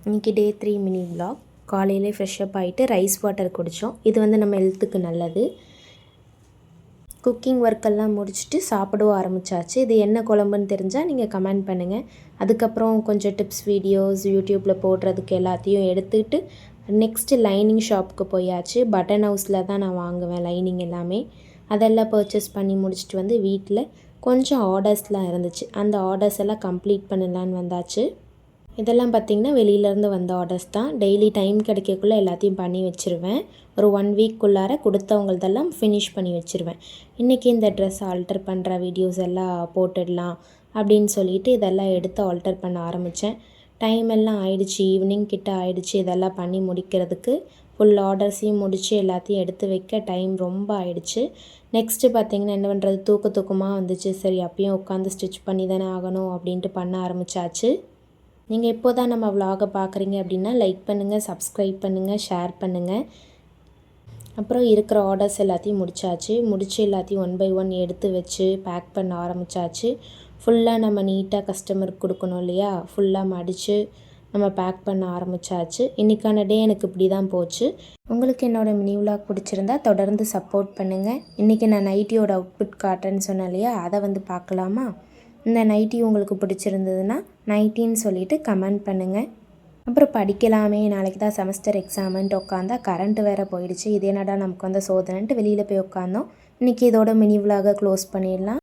இன்றைக்கி டே 3 mini vlog. காலையிலே fresh up ஆகிட்டு ரைஸ் வாட்டர் குடித்தோம். இது வந்து நம்ம ஹெல்த்துக்கு நல்லது. குக்கிங் ஒர்க்கெல்லாம் முடிச்சுட்டு சாப்பிடவும் ஆரம்பித்தாச்சு. இது என்ன குழம்புன்னு தெரிஞ்சால் நீங்கள் கமெண்ட் பண்ணுங்கள். அதுக்கப்புறம் கொஞ்சம் டிப்ஸ் வீடியோஸ் யூடியூப்பில் போடுறதுக்கு எல்லாத்தையும் எடுத்துக்கிட்டு நெக்ஸ்ட்டு லைனிங் ஷாப்புக்கு போயாச்சு. பட்டன் ஹவுஸில் தான் நான் வாங்குவேன் லைனிங் எல்லாமே. அதெல்லாம் பர்ச்சேஸ் பண்ணி முடிச்சுட்டு வந்து வீட்டில் கொஞ்சம் ஆர்டர்ஸ்லாம் இருந்துச்சு. அந்த ஆர்டர்ஸ் எல்லாம் கம்ப்ளீட் பண்ணலான்னு வந்தாச்சு. இதெல்லாம் பார்த்திங்கன்னா வெளியிலேருந்து வந்த ஆர்டர்ஸ் தான். டெய்லி டைம் கிடைக்கக்குள்ளே எல்லாத்தையும் பண்ணி வச்சுருவேன். ஒரு 1 வீக்குள்ளார கொடுத்தவங்களதெல்லாம் ஃபினிஷ் பண்ணி வச்சுருவேன். இன்றைக்கி இந்த ட்ரெஸ் ஆல்டர் பண்ணுற வீடியோஸ் எல்லாம் போட்டுடலாம் அப்படின்னு சொல்லிட்டு இதெல்லாம் எடுத்து ஆல்டர் பண்ண ஆரம்பித்தேன். டைம் எல்லாம் ஆயிடுச்சு, ஈவினிங் கிட்ட ஆயிடுச்சு. இதெல்லாம் பண்ணி முடிக்கிறதுக்கு ஃபுல் ஆர்டர்ஸையும் முடித்து எல்லாத்தையும் எடுத்து வைக்க டைம் ரொம்ப ஆயிடுச்சு. நெக்ஸ்ட்டு பார்த்திங்கன்னா என்ன பண்ணுறது, தூக்கமாக வந்துச்சு. சரி அப்பயும் உட்காந்து ஸ்டிச் பண்ணி தானே ஆகணும் அப்படின்ட்டு பண்ண ஆரம்பித்தாச்சு. நீங்கள் எப்போ தான் நம்ம விலாகை பார்க்குறீங்க அப்படின்னா லைக் பண்ணுங்கள், சப்ஸ்கிரைப் பண்ணுங்கள், ஷேர் பண்ணுங்கள். அப்புறம் இருக்கிற ஆர்டர்ஸ் எல்லாத்தையும் முடித்து எல்லாத்தையும் 1 by 1 எடுத்து வச்சு பேக் பண்ண ஆரம்பித்தாச்சு. ஃபுல்லாக நம்ம நீட்டாக கஸ்டமருக்கு கொடுக்கணும் இல்லையா, ஃபுல்லாக மடித்து நம்ம பேக் பண்ண ஆரம்பித்தாச்சு. இன்றைக்கான டே எனக்கு இப்படி தான் போச்சு. உங்களுக்கு என்னோடய மினி விலாக் பிடிச்சிருந்தா தொடர்ந்து சப்போர்ட் பண்ணுங்கள். இன்றைக்கி நான் நைட்டியோட அவுட்புட் காட்டுறேன்னு சொன்னேன் இல்லையா, அதை வந்து பார்க்கலாமா? இந்த நைட்டி உங்களுக்கு பிடிச்சிருந்ததுன்னா நைட்டின்னு சொல்லிவிட்டு கமெண்ட் பண்ணுங்கள். அப்புறம் படிக்கலாமே, நாளைக்கு தான் செமஸ்டர் எக்ஸாமுன்ட்டு உட்காந்தா கரண்ட்டு வேறு போயிடுச்சு. இது என்னடா நமக்கு வந்து சோதனைன்ட்டு வெளியில் போய் உட்காந்தோம். இன்றைக்கி இதோட மினி விலாகை க்ளோஸ் பண்ணிடலாம்.